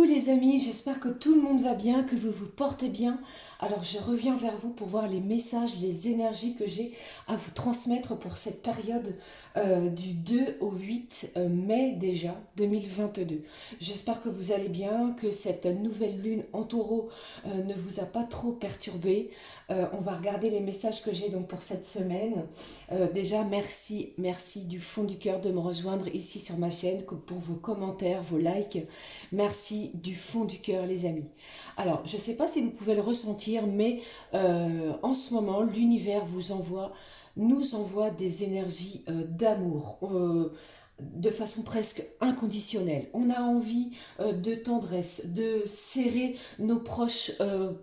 les amis, j'espère que tout le monde va bien, que vous vous portez bien. Alors je reviens vers vous pour voir les messages, les énergies que j'ai à vous transmettre pour cette période du 2 au 8 mai déjà 2022. J'espère que vous allez bien, que cette nouvelle lune en taureau ne vous a pas trop perturbé. On va regarder les messages que j'ai donc pour cette semaine. Déjà merci du fond du cœur de me rejoindre ici sur ma chaîne pour vos commentaires, vos likes. Merci du fond du cœur les amis. Alors je ne sais pas si vous pouvez le ressentir, mais en ce moment l'univers nous envoie des énergies d'amour. De façon presque inconditionnelle. On a envie de tendresse, de serrer nos proches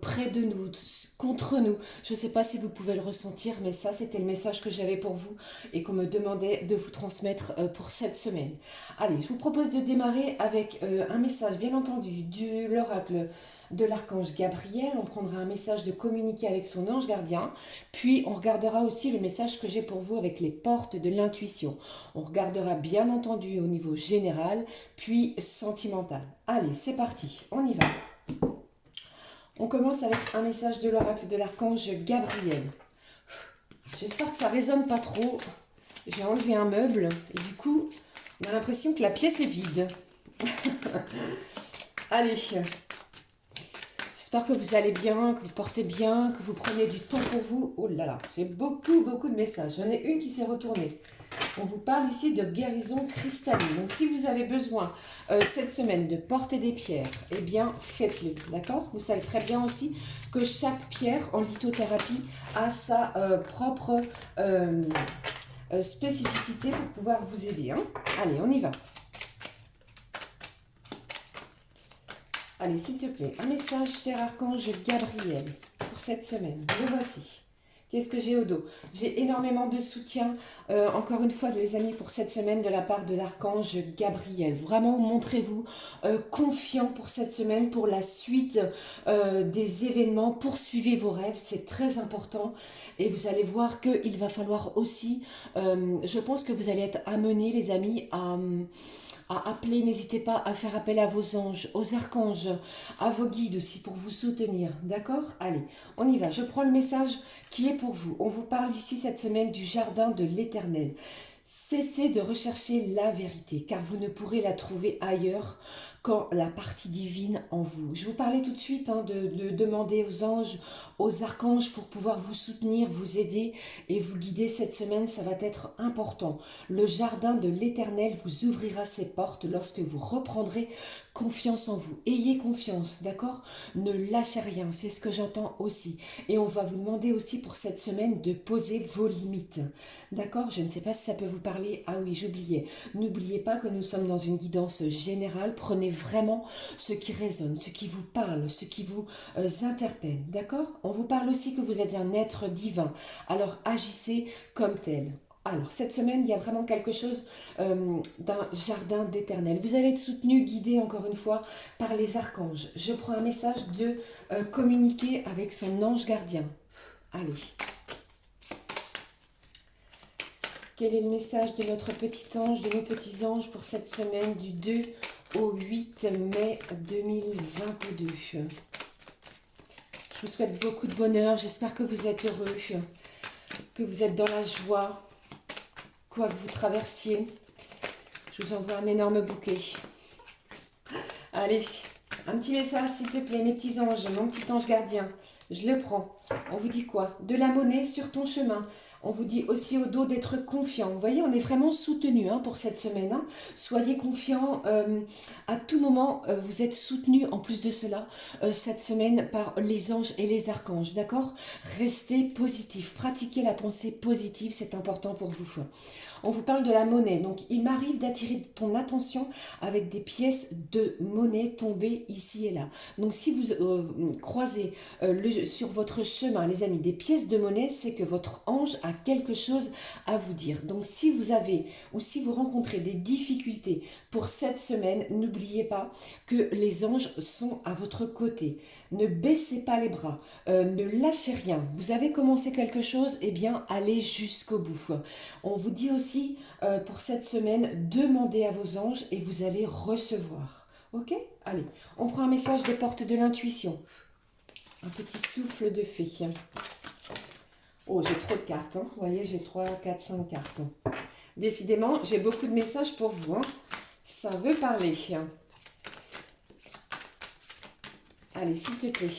près de nous, contre nous. Je ne sais pas si vous pouvez le ressentir, mais ça, c'était le message que j'avais pour vous et qu'on me demandait de vous transmettre pour cette semaine. Allez, je vous propose de démarrer avec un message, bien entendu, de l'oracle de l'archange Gabriel. On prendra un message de communiquer avec son ange gardien, puis on regardera aussi le message que j'ai pour vous avec les portes de l'intuition. On regardera bien entendu au niveau général, puis sentimental. Allez, c'est parti, on y va. On commence avec un message de l'oracle de l'archange Gabriel. J'espère que ça résonne pas trop. J'ai enlevé un meuble et du coup, on a l'impression que la pièce est vide. Allez, j'espère que vous allez bien, que vous portez bien, que vous prenez du temps pour vous. Oh là là, j'ai beaucoup de messages. J'en ai une qui s'est retournée. On vous parle ici de guérison cristalline. Donc si vous avez besoin cette semaine de porter des pierres, eh bien faites-le, d'accord? Vous savez très bien aussi que chaque pierre en lithothérapie a sa propre spécificité pour pouvoir vous aider, hein. Allez, on y va. Allez, s'il te plaît, un message, cher archange Gabriel, pour cette semaine. Le voici. Qu'est-ce que j'ai au dos? J'ai énormément de soutien, encore une fois, les amis, pour cette semaine de la part de l'archange Gabriel. Vraiment, montrez-vous confiant pour cette semaine, pour la suite des événements. Poursuivez vos rêves, c'est très important. Et vous allez voir qu'il va falloir aussi, je pense que vous allez être amenés, les amis, à appeler, n'hésitez pas à faire appel à vos anges, aux archanges, à vos guides aussi pour vous soutenir, d'accord? Allez, on y va, je prends le message qui est pour vous. On vous parle ici cette semaine du jardin de l'Éternel. Cessez de rechercher la vérité, car vous ne pourrez la trouver ailleurs qu'en la partie divine en vous. Je vous parlais tout de suite de demander aux anges, aux archanges pour pouvoir vous soutenir, vous aider et vous guider cette semaine, ça va être important. Le jardin de l'Éternel vous ouvrira ses portes lorsque vous reprendrez confiance en vous. Ayez confiance, d'accord? Ne lâchez rien, c'est ce que j'entends aussi. Et on va vous demander aussi pour cette semaine de poser vos limites, d'accord? Je ne sais pas si ça peut vous parler. Ah oui, j'oubliais. N'oubliez pas que nous sommes dans une guidance générale. Prenez vraiment ce qui résonne, ce qui vous parle, ce qui vous interpelle, d'accord? On vous parle aussi que vous êtes un être divin. Alors agissez comme tel. Alors, cette semaine, il y a vraiment quelque chose d'un jardin d'éternel. Vous allez être soutenu, guidé, encore une fois, par les archanges. Je prends un message de communiquer avec son ange gardien. Allez. Quel est le message de notre petit ange, de nos petits anges pour cette semaine du 2 au 8 mai 2022? Je vous souhaite beaucoup de bonheur. J'espère que vous êtes heureux, que vous êtes dans la joie, quoi que vous traversiez. Je vous envoie un énorme bouquet. Allez, un petit message s'il te plaît, mes petits anges, mon petit ange gardien. Je le prends. On vous dit quoi? De la monnaie sur ton chemin. On vous dit aussi au dos d'être confiant. Vous voyez, on est vraiment soutenu pour cette semaine. Soyez confiants. À tout moment, vous êtes soutenus en plus de cela cette semaine par les anges et les archanges. D'accord? Restez positif. Pratiquez la pensée positive. C'est important pour vous. On vous parle de la monnaie. Donc, il m'arrive d'attirer ton attention avec des pièces de monnaie tombées ici et là. Donc, si vous croisez sur votre chemin, les amis, des pièces de monnaie, c'est que votre ange a quelque chose à vous dire. Donc, si vous avez ou si vous rencontrez des difficultés pour cette semaine, n'oubliez pas que les anges sont à votre côté. Ne baissez pas les bras, ne lâchez rien. Vous avez commencé quelque chose, eh bien, allez jusqu'au bout. On vous dit aussi pour cette semaine, demandez à vos anges et vous allez recevoir. Ok? Allez, on prend un message des portes de l'intuition. Un petit souffle de fée. Oh, j'ai trop de cartes. Hein. Vous voyez, j'ai 3, 4, 5 cartes. Décidément, j'ai beaucoup de messages pour vous. Hein. Ça veut parler. Allez, s'il te plaît.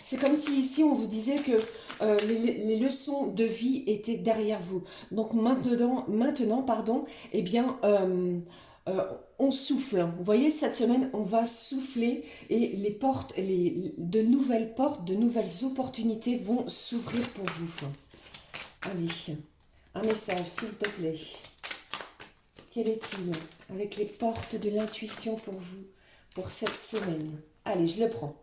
C'est comme si ici, on vous disait que les leçons de vie étaient derrière vous. Donc maintenant pardon, eh bien, on souffle. Vous voyez, cette semaine, on va souffler et les portes, de nouvelles portes, de nouvelles opportunités vont s'ouvrir pour vous. Allez, un message, s'il te plaît. Quel est-il avec les portes de l'intuition pour vous, pour cette semaine? Allez, je le prends.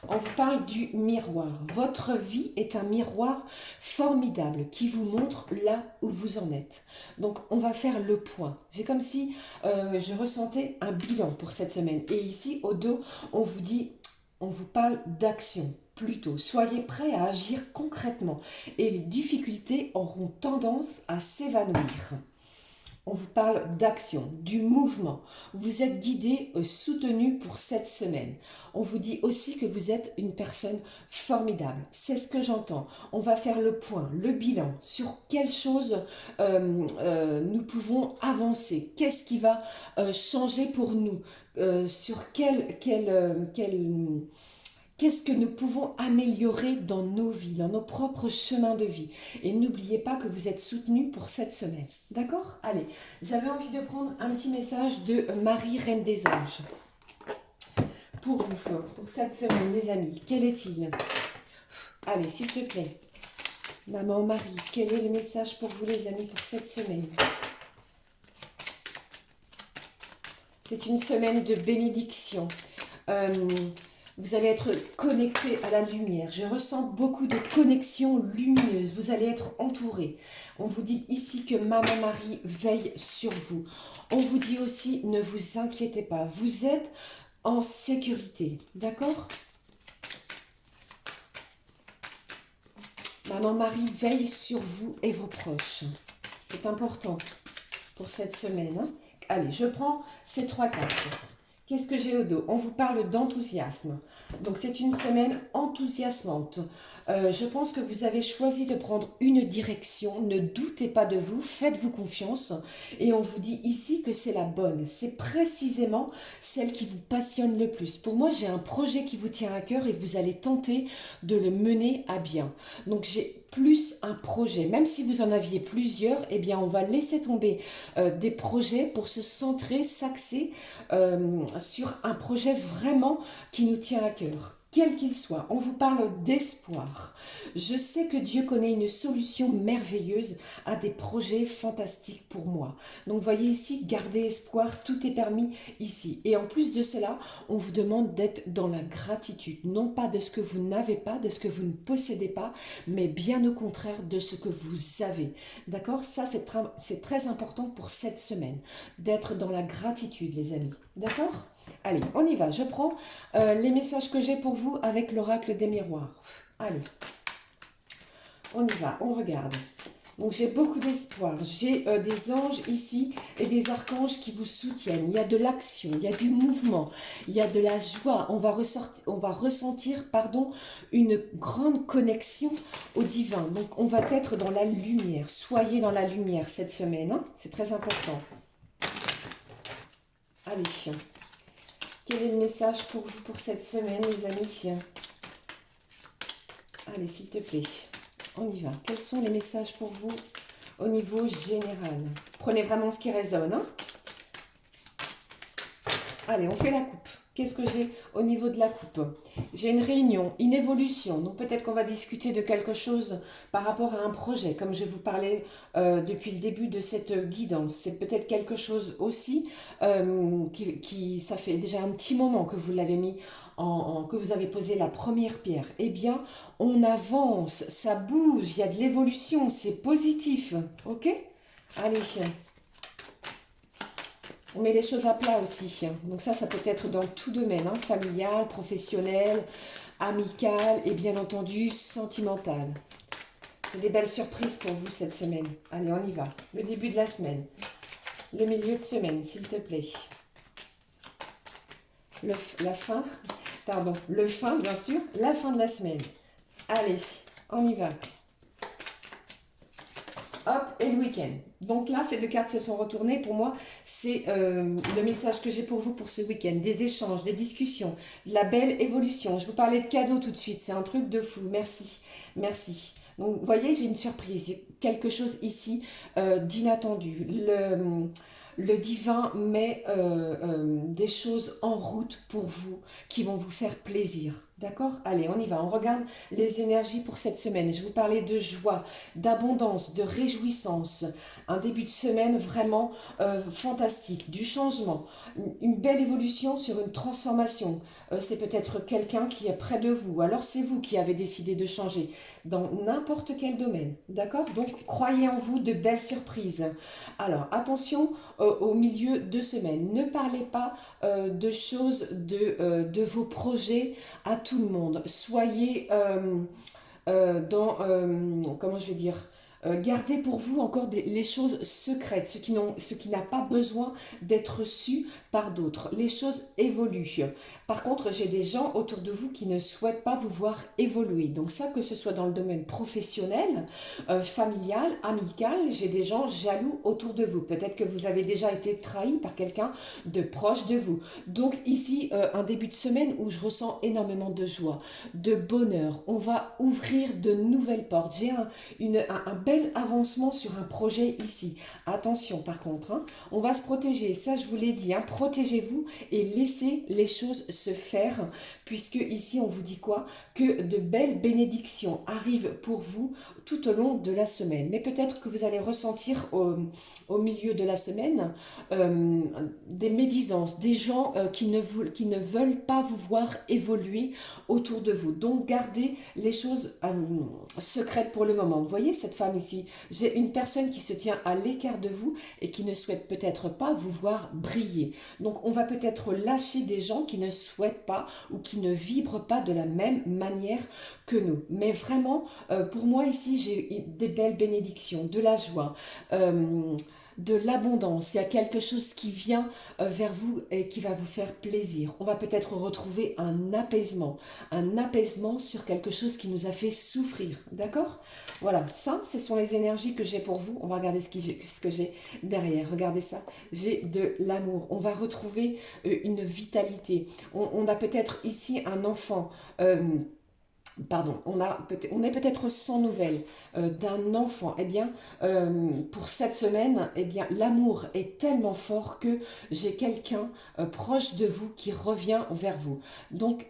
On vous parle du miroir. Votre vie est un miroir formidable qui vous montre là où vous en êtes. Donc, on va faire le point. J'ai comme si je ressentais un bilan pour cette semaine. Et ici, au dos, on vous dit, on vous parle d'action. Plutôt, soyez prêts à agir concrètement et les difficultés auront tendance à s'évanouir. On vous parle d'action, du mouvement. Vous êtes guidé, soutenu pour cette semaine. On vous dit aussi que vous êtes une personne formidable. C'est ce que j'entends. On va faire le point, le bilan sur quelles choses nous pouvons avancer. Qu'est-ce qui va changer pour nous, sur qu'est-ce que nous pouvons améliorer dans nos vies, dans nos propres chemins de vie. Et n'oubliez pas que vous êtes soutenus pour cette semaine. D'accord? Allez, j'avais envie de prendre un petit message de Marie, Reine des Anges. Pour vous, pour cette semaine, les amis, quel est-il? Allez, s'il te plaît. Maman Marie, quel est le message pour vous, les amis, pour cette semaine? C'est une semaine de bénédiction. Vous allez être connecté à la lumière. Je ressens beaucoup de connexions lumineuses. Vous allez être entouré. On vous dit ici que Maman Marie veille sur vous. On vous dit aussi, ne vous inquiétez pas. Vous êtes en sécurité. D'accord? Maman Marie veille sur vous et vos proches. C'est important pour cette semaine. Hein? Allez, je prends ces 3 cartes. Qu'est-ce que j'ai au dos? On vous parle d'enthousiasme. Donc, c'est une semaine enthousiasmante. Je pense que vous avez choisi de prendre une direction. Ne doutez pas de vous. Faites-vous confiance. Et on vous dit ici que c'est la bonne. C'est précisément celle qui vous passionne le plus. Pour moi, j'ai un projet qui vous tient à cœur et vous allez tenter de le mener à bien. Donc, j'ai plus un projet. Même si vous en aviez plusieurs, eh bien, on va laisser tomber des projets pour se centrer, s'axer sur un projet vraiment qui nous tient à cœur. Quel qu'il soit, on vous parle d'espoir. Je sais que Dieu connaît une solution merveilleuse à des projets fantastiques pour moi. Donc, voyez ici, gardez espoir, tout est permis ici. Et en plus de cela, on vous demande d'être dans la gratitude. Non pas de ce que vous n'avez pas, de ce que vous ne possédez pas, mais bien au contraire de ce que vous avez. D'accord? Ça, c'est très important pour cette semaine, d'être dans la gratitude, les amis. D'accord? Allez, on y va. Je prends les messages que j'ai pour vous avec l'oracle des miroirs. Allez, on y va, on regarde. Donc, j'ai beaucoup d'espoir. J'ai des anges ici et des archanges qui vous soutiennent. Il y a de l'action, il y a du mouvement, il y a de la joie. On va ressentir une grande connexion au divin. Donc, on va être dans la lumière. Soyez dans la lumière cette semaine. Hein. C'est très important. Allez. Quel est le message pour vous pour cette semaine, les amis? Allez, s'il te plaît, on y va. Quels sont les messages pour vous au niveau général? Prenez vraiment ce qui résonne. Hein? Allez, on fait la coupe. Qu'est-ce que j'ai au niveau de la coupe? J'ai une réunion, une évolution. Donc peut-être qu'on va discuter de quelque chose par rapport à un projet, comme je vous parlais depuis le début de cette guidance. C'est peut-être quelque chose aussi ça fait déjà un petit moment que vous l'avez mis que vous avez posé la première pierre. Eh bien, on avance, ça bouge, il y a de l'évolution, c'est positif. Ok? Allez. On met les choses à plat aussi. Donc ça peut être dans tout domaine, hein, familial, professionnel, amical et bien entendu sentimental. J'ai des belles surprises pour vous cette semaine. Allez, on y va. Le début de la semaine. Le milieu de semaine, s'il te plaît. la fin, pardon, le fin, bien sûr, la fin de la semaine. Allez, on y va. Hop, et le week-end. Donc là, ces deux cartes se sont retournées. Pour moi, c'est le message que j'ai pour vous pour ce week-end. Des échanges, des discussions, de la belle évolution. Je vous parlais de cadeaux tout de suite. C'est un truc de fou. Merci. Merci. Donc, vous voyez, j'ai une surprise. Quelque chose ici d'inattendu. Le divin met des choses en route pour vous qui vont vous faire plaisir. D'accord? Allez, on y va. On regarde les énergies pour cette semaine. Je vous parlais de joie, d'abondance, de réjouissance. Un début de semaine vraiment fantastique. Du changement. Une belle évolution sur une transformation. C'est peut-être quelqu'un qui est près de vous. Alors c'est vous qui avez décidé de changer dans n'importe quel domaine. D'accord? Donc croyez en vous, de belles surprises. Alors attention au milieu de semaine. Ne parlez pas de choses, de vos projets à tout le monde. Soyez dans, comment je vais dire, gardez pour vous encore les choses secrètes, ce qui n'a pas besoin d'être su par d'autres. Les choses évoluent. Par contre, j'ai des gens autour de vous qui ne souhaitent pas vous voir évoluer. Donc ça, que ce soit dans le domaine professionnel, familial, amical, j'ai des gens jaloux autour de vous. Peut-être que vous avez déjà été trahi par quelqu'un de proche de vous. Donc ici, un début de semaine où je ressens énormément de joie, de bonheur. On va ouvrir de nouvelles portes. J'ai un bel avancement sur un projet ici. Attention par contre, hein, on va se protéger. Ça, je vous l'ai dit, hein, protégez-vous et laissez les choses se faire, puisque ici on vous dit quoi? Que de belles bénédictions arrivent pour vous tout au long de la semaine. Mais peut-être que vous allez ressentir au milieu de la semaine des médisances, des gens qui ne veulent pas vous voir évoluer autour de vous. Donc gardez les choses secrètes pour le moment. Vous voyez cette femme ici? J'ai une personne qui se tient à l'écart de vous et qui ne souhaite peut-être pas vous voir briller. Donc on va peut-être lâcher des gens qui ne souhaitent pas ou qui ne vibrent pas de la même manière que nous. Mais vraiment, pour moi ici, j'ai des belles bénédictions, de la joie, de l'abondance. Il y a quelque chose qui vient vers vous et qui va vous faire plaisir. On va peut-être retrouver un apaisement sur quelque chose qui nous a fait souffrir. D'accord? Voilà, ça, ce sont les énergies que j'ai pour vous. On va regarder ce que j'ai derrière. Regardez ça. J'ai de l'amour. On va retrouver une vitalité. On a peut-être ici un enfant. Pardon, on est peut-être sans nouvelles d'un enfant. Eh bien, pour cette semaine, eh bien, l'amour est tellement fort que j'ai quelqu'un proche de vous qui revient vers vous. Donc,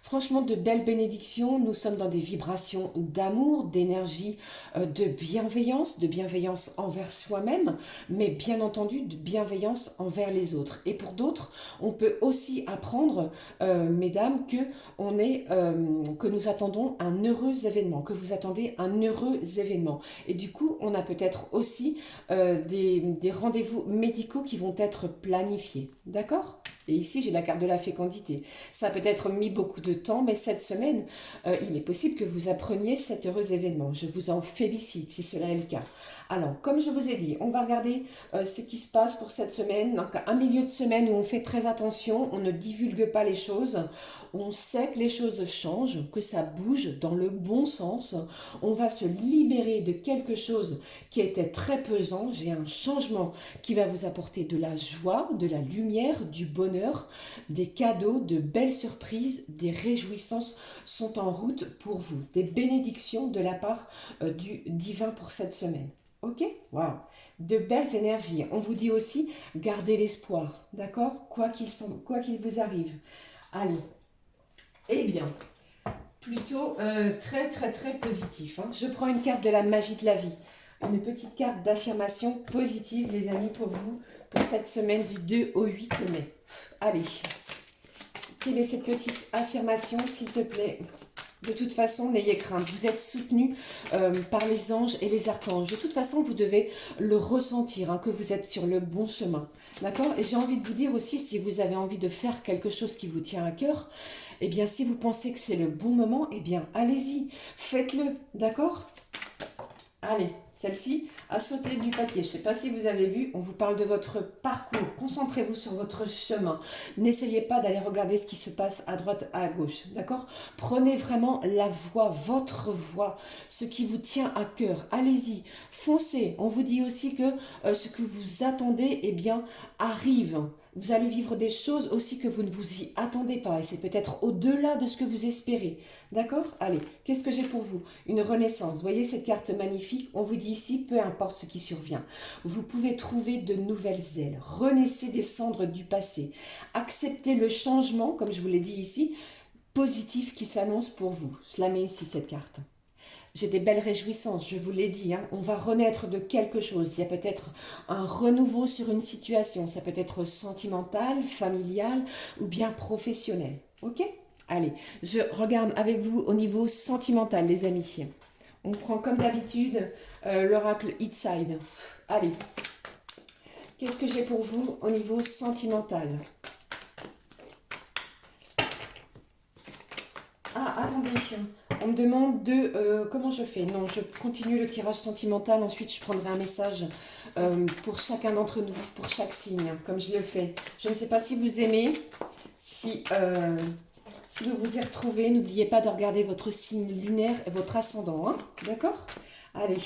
franchement, de belles bénédictions. Nous sommes dans des vibrations d'amour, d'énergie, de bienveillance envers soi-même, mais bien entendu, de bienveillance envers les autres. Et pour d'autres, on peut aussi apprendre, mesdames, que nous attendons un heureux événement, que vous attendez un heureux événement. Et du coup, on a peut-être aussi des rendez-vous médicaux qui vont être planifiés. D'accord ? Et ici, j'ai la carte de la fécondité. Ça a peut-être mis beaucoup de temps, mais cette semaine, il est possible que vous appreniez cet heureux événement. Je vous en félicite si cela est le cas. Alors, comme je vous ai dit, on va regarder ce qui se passe pour cette semaine. Donc, un milieu de semaine où on fait très attention, on ne divulgue pas les choses. On sait que les choses changent, que ça bouge dans le bon sens. On va se libérer de quelque chose qui était très pesant. J'ai un changement qui va vous apporter de la joie, de la lumière, du bonheur, des cadeaux, de belles surprises, des réjouissances sont en route pour vous. Des bénédictions de la part du divin pour cette semaine. Ok? Waouh! De belles énergies. On vous dit aussi, gardez l'espoir. D'accord? Quoi qu'il vous arrive. Allez. Eh bien, plutôt très positif. Hein. Je prends une carte de la magie de la vie. Une petite carte d'affirmation positive, les amis, pour vous, pour cette semaine du 2 au 8 mai. Allez. Quelle est cette petite affirmation, s'il te plaît? De toute façon, n'ayez crainte. Vous êtes soutenu par les anges et les archanges. De toute façon, vous devez le ressentir, hein, que vous êtes sur le bon chemin. D'accord? Et j'ai envie de vous dire aussi, si vous avez envie de faire quelque chose qui vous tient à cœur, eh bien, si vous pensez que c'est le bon moment, eh bien, allez-y, faites-le, d'accord? Allez, Celle-ci a sauté du papier. Je ne sais pas si vous avez vu, on vous parle de votre parcours. Concentrez-vous sur votre chemin. N'essayez pas d'aller regarder ce qui se passe à droite, à gauche. D'accord? Prenez vraiment la voie, votre voie, ce qui vous tient à cœur. Allez-y, foncez. On vous dit aussi que ce que vous attendez, eh bien, arrive. Vous allez vivre des choses aussi que vous ne vous y attendez pas. Et c'est peut-être au-delà de ce que vous espérez. D'accord? Allez, qu'est-ce que j'ai pour vous? Une renaissance. Vous voyez cette carte magnifique? On vous dit ici, peu importe ce qui survient, vous pouvez trouver de nouvelles ailes. Renaissez des cendres du passé. Acceptez le changement, comme je vous l'ai dit ici, positif qui s'annonce pour vous. Je la mets ici, cette carte. J'ai des belles réjouissances, je vous l'ai dit, hein. On va renaître de quelque chose. Il y a peut-être un renouveau sur une situation. Ça peut être sentimental, familial ou bien professionnel. Ok? Allez, je regarde avec vous au niveau sentimental, les amis. On prend comme d'habitude l'oracle Inside. Allez, qu'est-ce que j'ai pour vous au niveau sentimental? Ah, attendez, on me demande de... comment je fais? Non, je continue le tirage sentimental. Ensuite, je prendrai un message pour chacun d'entre nous, pour chaque signe, comme je le fais. Je ne sais pas si vous aimez, si vous vous y retrouvez. N'oubliez pas de regarder votre signe lunaire et votre ascendant. Hein, d'accord? Allez.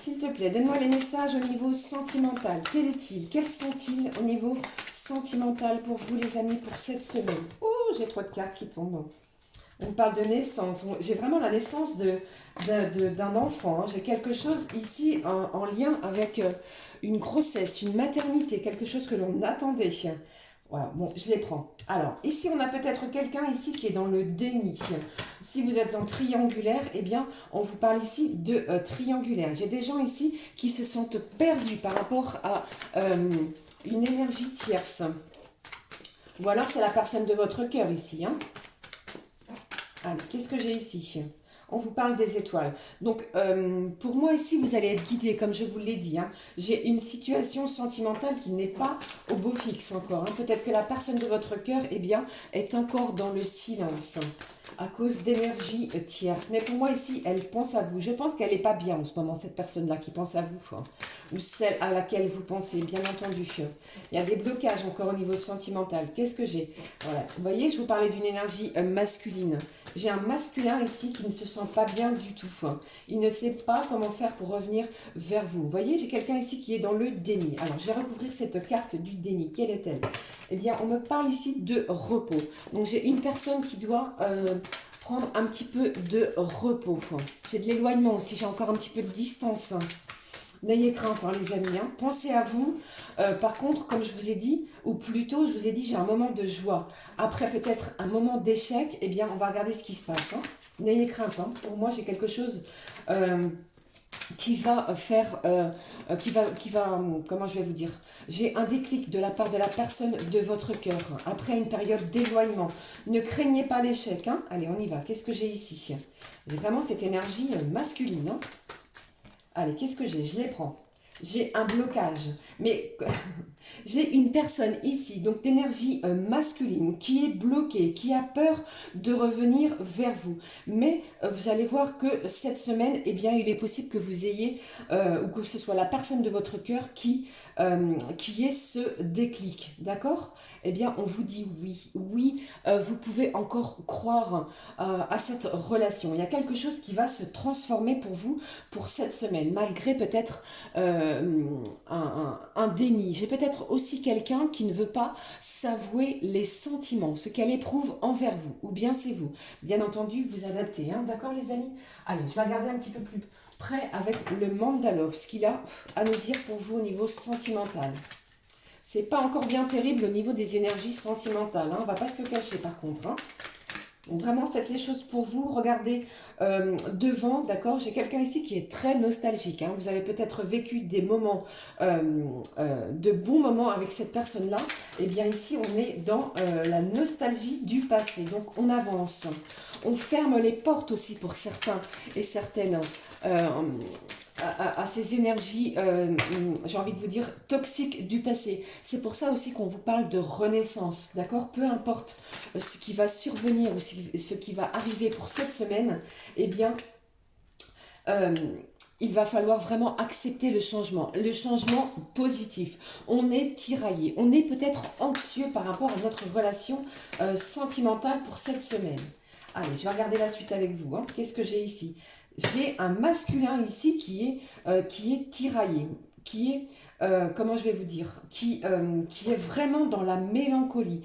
S'il te plaît, donne-moi les messages au niveau sentimental. Quel est-il? Quels sont-ils au niveau sentimental pour vous, les amis, pour cette semaine? Oh, j'ai trop de cartes qui tombent. On parle de naissance. J'ai vraiment la naissance d'un enfant. Hein. J'ai quelque chose ici en lien avec une grossesse, une maternité, quelque chose que l'on attendait. Voilà, bon, je les prends. Alors, ici, on a peut-être quelqu'un ici qui est dans le déni. Si vous êtes en triangulaire, eh bien, on vous parle ici de triangulaire. J'ai des gens ici qui se sentent perdus par rapport à une énergie tierce. Ou alors, c'est la personne de votre cœur ici. Hein. Allez, qu'est-ce que j'ai ici? On vous parle des étoiles. Donc, pour moi, ici, vous allez être guidé, comme je vous l'ai dit. Hein. J'ai une situation sentimentale qui n'est pas au beau fixe encore. Hein. Peut-être que la personne de votre cœur, eh bien, est encore dans le silence à cause d'énergie tierce. Mais pour moi, ici, elle pense à vous. Je pense qu'elle n'est pas bien en ce moment, cette personne-là qui pense à vous. Hein. Ou celle à laquelle vous pensez, bien entendu. Il y a des blocages encore au niveau sentimental. Qu'est-ce que j'ai? Voilà. Vous voyez, je vous parlais d'une énergie masculine. J'ai un masculin ici qui ne se sent pas bien du tout. Il ne sait pas comment faire pour revenir vers vous. Vous voyez, j'ai quelqu'un ici qui est dans le déni. Alors, je vais recouvrir cette carte du déni. Quelle est-elle? Eh bien, on me parle ici de repos. Donc, j'ai une personne qui doit prendre un petit peu de repos. J'ai de l'éloignement aussi. J'ai encore un petit peu de distance. N'ayez crainte, hein, les amis. Hein. Pensez à vous. Par contre, comme je vous ai dit, ou plutôt, je vous ai dit, j'ai un moment de joie. Après, peut-être un moment d'échec, eh bien, on va regarder ce qui se passe. Hein. N'ayez crainte. Hein. Pour moi, j'ai quelque chose qui va faire... comment je vais vous dire? J'ai un déclic de la part de la personne de votre cœur. Après une période d'éloignement. Ne craignez pas l'échec. Hein. Allez, on y va. Qu'est-ce que j'ai ici? J'ai vraiment cette énergie masculine. Hein. Allez, qu'est-ce que j'ai? Je les prends. J'ai un blocage. Mais j'ai une personne ici, donc d'énergie masculine, qui est bloquée, qui a peur de revenir vers vous. Mais vous allez voir que cette semaine, eh bien, il est possible que vous ayez, ou que ce soit la personne de votre cœur qui ait ce déclic. D'accord? Eh bien, on vous dit oui. Oui, vous pouvez encore croire à cette relation. Il y a quelque chose qui va se transformer pour vous pour cette semaine, malgré peut-être un déni. J'ai peut-être aussi quelqu'un qui ne veut pas s'avouer les sentiments, ce qu'elle éprouve envers vous, ou bien c'est vous. Bien entendu, vous adaptez, hein, d'accord les amis? Allez, je vais regarder un petit peu plus près avec le Mandalov, ce qu'il a à nous dire pour vous au niveau sentimental. C'est pas encore bien terrible au niveau des énergies sentimentales, hein, on va pas se le cacher par contre. Hein. Donc vraiment, faites les choses pour vous. Regardez devant, d'accord? J'ai quelqu'un ici qui est très nostalgique. Hein. Vous avez peut-être vécu des moments, de bons moments avec cette personne-là. Et bien ici, on est dans la nostalgie du passé. Donc on avance. On ferme les portes aussi pour certains et certaines à ces énergies, j'ai envie de vous dire, toxiques du passé. C'est pour ça aussi qu'on vous parle de renaissance, d'accord? Peu importe ce qui va survenir ou ce qui va arriver pour cette semaine, eh bien, euh, il va falloir vraiment accepter le changement positif. On est tiraillé, on est peut-être anxieux par rapport à notre relation sentimentale pour cette semaine. Allez, je vais regarder la suite avec vous. Hein. Qu'est-ce que j'ai ici? J'ai un masculin ici qui est tiraillé, qui est, comment je vais vous dire, qui est vraiment dans la mélancolie.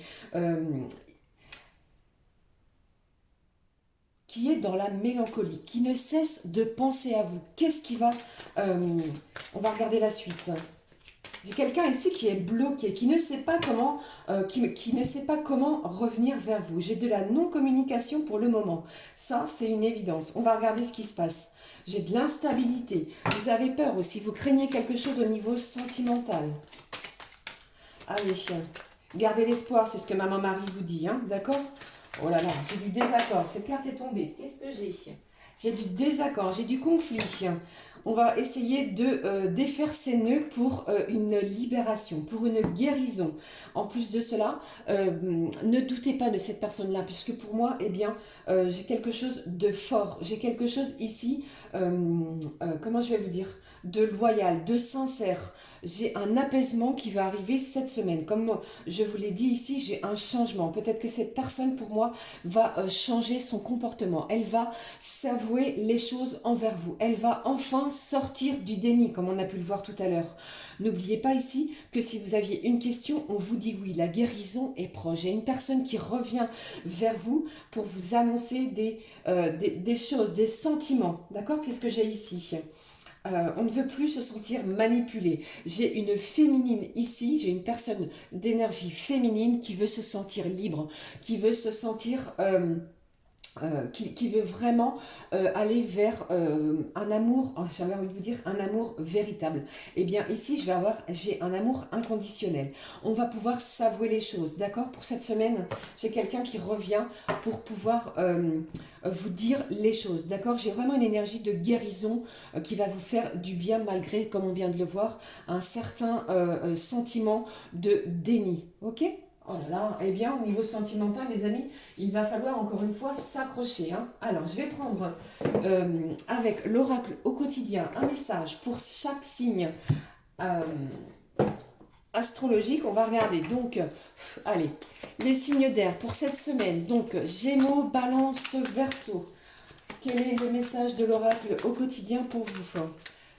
Qui est dans la mélancolie, qui ne cesse de penser à vous. Qu'est-ce qui va... on va regarder la suite. J'ai quelqu'un ici qui est bloqué, qui ne sait pas comment, qui ne sait pas comment revenir vers vous. J'ai de la non-communication pour le moment. Ça, c'est une évidence. On va regarder ce qui se passe. J'ai de l'instabilité. Vous avez peur aussi. Vous craignez quelque chose au niveau sentimental. Allez, gardez l'espoir, c'est ce que Maman Marie vous dit, hein, d'accord? Oh là là, j'ai du désaccord. Cette carte est tombée. Qu'est-ce que j'ai? J'ai du désaccord, j'ai du conflit. On va essayer de défaire ces nœuds pour une libération, pour une guérison. En plus de cela, ne doutez pas de cette personne-là, puisque pour moi, eh bien, j'ai quelque chose de fort. J'ai quelque chose ici, comment je vais vous dire, de loyal, de sincère. J'ai un apaisement qui va arriver cette semaine. Comme je vous l'ai dit ici, j'ai un changement. Peut-être que cette personne, pour moi, va changer son comportement. Elle va s'avouer les choses envers vous. Elle va enfin sortir du déni, comme on a pu le voir tout à l'heure. N'oubliez pas ici que si vous aviez une question, on vous dit oui. La guérison est proche. Il y a une personne qui revient vers vous pour vous annoncer des choses, des sentiments. D'accord? Qu'est-ce que j'ai ici? On ne veut plus se sentir manipulé. J'ai une féminine ici, j'ai une personne d'énergie féminine qui veut se sentir libre, qui veut se sentir... qui veut vraiment aller vers un amour, j'avais envie de vous dire, un amour véritable. Eh bien, ici, j'ai un amour inconditionnel. On va pouvoir s'avouer les choses, d'accord? Pour cette semaine, j'ai quelqu'un qui revient pour pouvoir vous dire les choses, d'accord? J'ai vraiment une énergie de guérison qui va vous faire du bien malgré, comme on vient de le voir, un certain sentiment de déni, ok? Oh là là, eh bien, au niveau sentimental, les amis, il va falloir encore une fois s'accrocher. Hein. Alors, je vais prendre avec l'oracle au quotidien un message pour chaque signe astrologique. On va regarder. Donc, allez, les signes d'air pour cette semaine. Donc, Gémeaux, Balance, Verseau. Quel est le message de l'oracle au quotidien pour vous?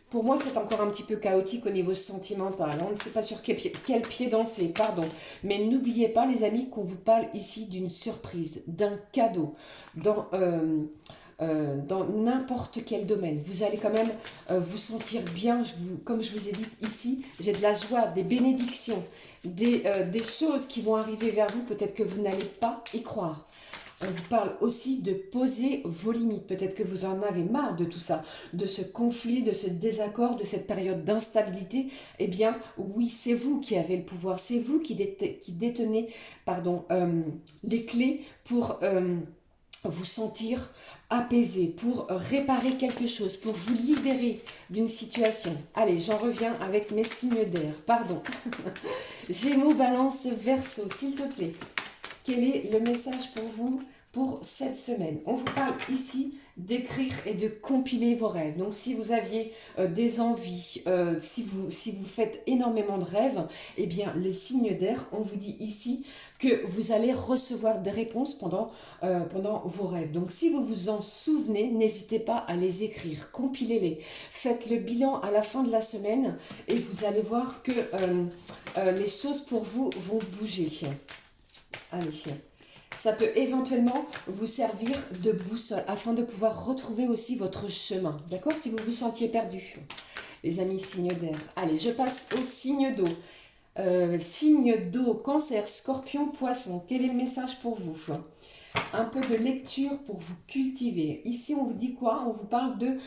Pour moi, c'est encore un petit peu chaotique au niveau sentimental. On ne sait pas sur quel pied danser, pardon. Mais n'oubliez pas, les amis, qu'on vous parle ici d'une surprise, d'un cadeau, dans n'importe quel domaine. Vous allez quand même vous sentir bien. Comme je vous ai dit ici, j'ai de la joie, des bénédictions, des choses qui vont arriver vers vous. Peut-être que vous n'allez pas y croire. On vous parle aussi de poser vos limites. Peut-être que vous en avez marre de tout ça, de ce conflit, de ce désaccord, de cette période d'instabilité. Eh bien, oui, c'est vous qui avez le pouvoir. C'est vous qui détenez les clés pour vous sentir apaisé, pour réparer quelque chose, pour vous libérer d'une situation. Allez, j'en reviens avec mes signes d'air. Pardon. Gémeaux, Balance, Verseau, s'il te plaît. Quel est le message pour vous pour cette semaine? On vous parle ici d'écrire et de compiler vos rêves. Donc si vous aviez des envies, si vous faites énormément de rêves, eh bien les signes d'air, on vous dit ici que vous allez recevoir des réponses pendant vos rêves. Donc si vous vous en souvenez, n'hésitez pas à les écrire, compilez-les. Faites le bilan à la fin de la semaine et vous allez voir que les choses pour vous vont bouger. Allez, ça peut éventuellement vous servir de boussole afin de pouvoir retrouver aussi votre chemin. D'accord? Si vous vous sentiez perdu, les amis signes d'air. Allez, je passe au signe d'eau. Signe d'eau, Cancer, Scorpion, Poisson. Quel est le message pour vous? Un peu de lecture pour vous cultiver. Ici, on vous dit quoi? On vous parle de...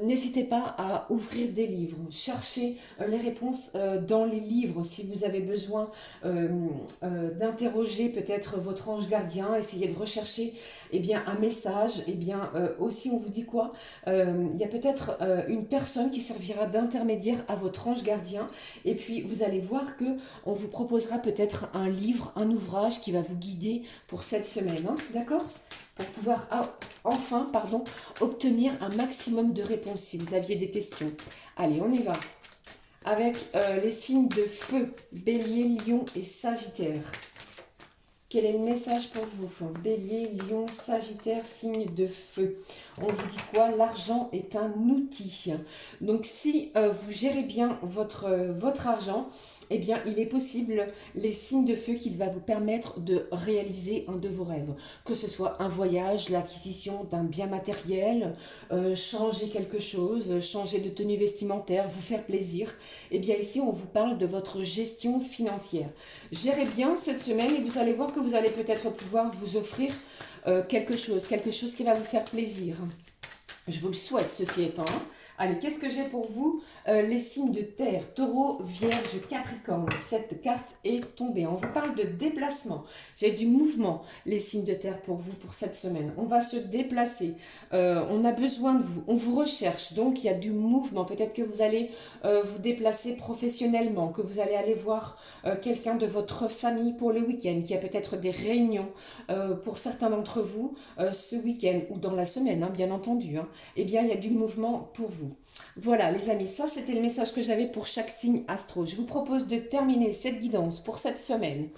n'hésitez pas à ouvrir des livres. Cherchez les réponses dans les livres. Si vous avez besoin d'interroger peut-être votre ange gardien, essayez de rechercher un message. Aussi, on vous dit quoi? Il y a peut-être une personne qui servira d'intermédiaire à votre ange gardien. Et puis, vous allez voir que on vous proposera peut-être un livre, un ouvrage qui va vous guider pour cette semaine. semaine, hein, d'accord? Pour pouvoir enfin, pardon, obtenir un maximum de réponses si vous aviez des questions. Allez, on y va. Avec les signes de feu, Bélier, Lion et Sagittaire. Quel est le message pour vous? Bélier, Lion, Sagittaire, signe de feu. On vous dit quoi? L'argent est un outil. Donc si vous gérez bien votre argent, eh bien il est possible, les signes de feu, qu'il va vous permettre de réaliser un de vos rêves. Que ce soit un voyage, l'acquisition d'un bien matériel, changer quelque chose, changer de tenue vestimentaire, vous faire plaisir. Eh bien ici on vous parle de votre gestion financière. Gérez bien cette semaine et vous allez voir que vous allez peut-être pouvoir vous offrir quelque chose qui va vous faire plaisir. Je vous le souhaite, ceci étant. Allez, qu'est-ce que j'ai pour vous? Les signes de terre, Taureau, Vierge, Capricorne. Cette carte est tombée. On vous parle de déplacement. J'ai du mouvement, les signes de terre pour vous pour cette semaine. On va se déplacer. On a besoin de vous. On vous recherche. Donc, il y a du mouvement. Peut-être que vous allez vous déplacer professionnellement, que vous allez aller voir quelqu'un de votre famille pour le week-end, qui a peut-être des réunions pour certains d'entre vous ce week-end ou dans la semaine, hein, bien entendu. Hein. Eh bien, il y a du mouvement pour vous. Voilà les amis, ça c'était le message que j'avais pour chaque signe astro. Je vous propose de terminer cette guidance pour cette semaine.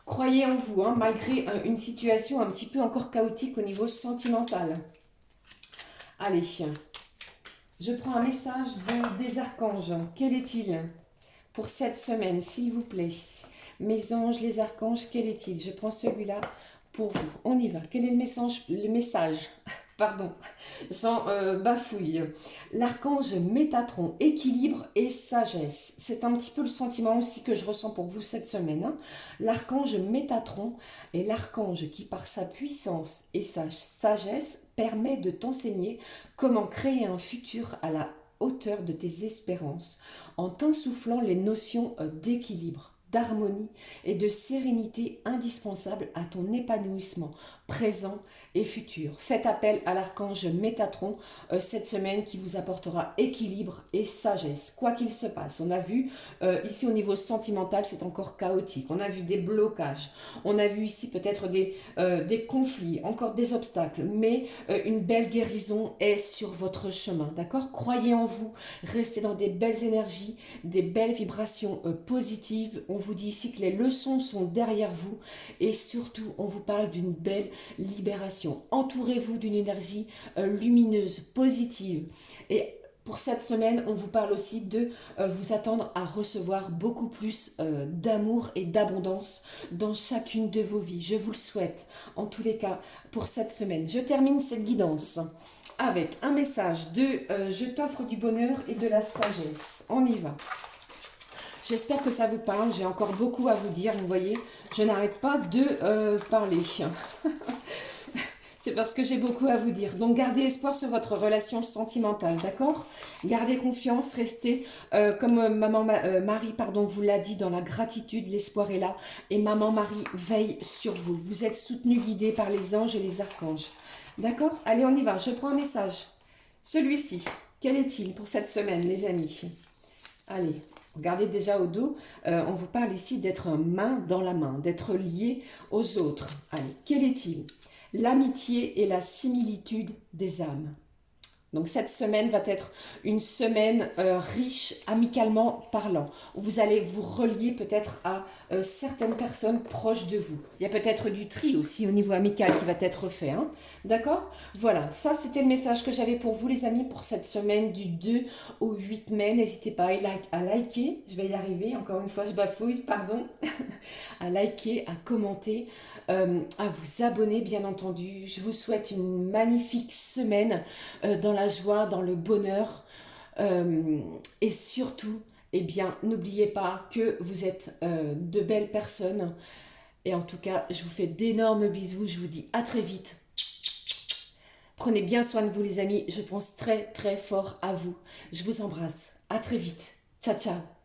Croyez en vous, hein, malgré une situation un petit peu encore chaotique au niveau sentimental. Allez, je prends un message des archanges. Quel est-il pour cette semaine, s'il vous plaît? Mes anges, les archanges, quel est-il? Je prends celui-là pour vous. On y va. Quel est le message Pardon, j'en bafouille. L'archange Métatron, équilibre et sagesse. C'est un petit peu le sentiment aussi que je ressens pour vous cette semaine. Hein. L'archange Métatron est l'archange qui, par sa puissance et sa sagesse, permet de t'enseigner comment créer un futur à la hauteur de tes espérances, en t'insufflant les notions d'équilibre, d'harmonie et de sérénité indispensables à ton épanouissement présent et futur. Faites appel à l'archange Métatron cette semaine qui vous apportera équilibre et sagesse, quoi qu'il se passe. On a vu ici au niveau sentimental, c'est encore chaotique. On a vu des blocages. On a vu ici peut-être des conflits, encore des obstacles, mais une belle guérison est sur votre chemin, d'accord? Croyez en vous, restez dans des belles énergies, des belles vibrations positives. On vous dit ici que les leçons sont derrière vous et surtout, on vous parle d'une belle libération. Entourez-vous d'une énergie lumineuse, positive. Et pour cette semaine, on vous parle aussi de vous attendre à recevoir beaucoup plus d'amour et d'abondance dans chacune de vos vies. Je vous le souhaite, en tous les cas, pour cette semaine. Je termine cette guidance avec un message de je t'offre du bonheur et de la sagesse. On y va. J'espère que ça vous parle. J'ai encore beaucoup à vous dire. Vous voyez, je n'arrête pas de parler. C'est parce que j'ai beaucoup à vous dire. Donc, gardez espoir sur votre relation sentimentale, d'accord? Gardez confiance, restez, comme maman Marie vous l'a dit, dans la gratitude. L'espoir est là. Et maman Marie veille sur vous. Vous êtes soutenu, guidé par les anges et les archanges. D'accord? Allez, on y va. Je prends un message. Celui-ci, quel est-il pour cette semaine, les amis? Allez. Regardez déjà au dos, on vous parle ici d'être main dans la main, d'être lié aux autres. Allez, quel est-il? L'amitié et la similitude des âmes. Donc cette semaine va être une semaine riche amicalement parlant, où vous allez vous relier peut-être à certaines personnes proches de vous. Il y a peut-être du tri aussi au niveau amical qui va être fait. Hein. D'accord? Voilà, ça c'était le message que j'avais pour vous les amis pour cette semaine du 2 au 8 mai. N'hésitez pas à liker, je vais y arriver, encore une fois je bafouille, pardon, à liker, à commenter, à vous abonner bien entendu. Je vous souhaite une magnifique semaine dans la joie, dans le bonheur et surtout, eh bien, n'oubliez pas que vous êtes de belles personnes et en tout cas, je vous fais d'énormes bisous, je vous dis à très vite. Prenez bien soin de vous les amis, je pense très très fort à vous. Je vous embrasse, à très vite, ciao ciao.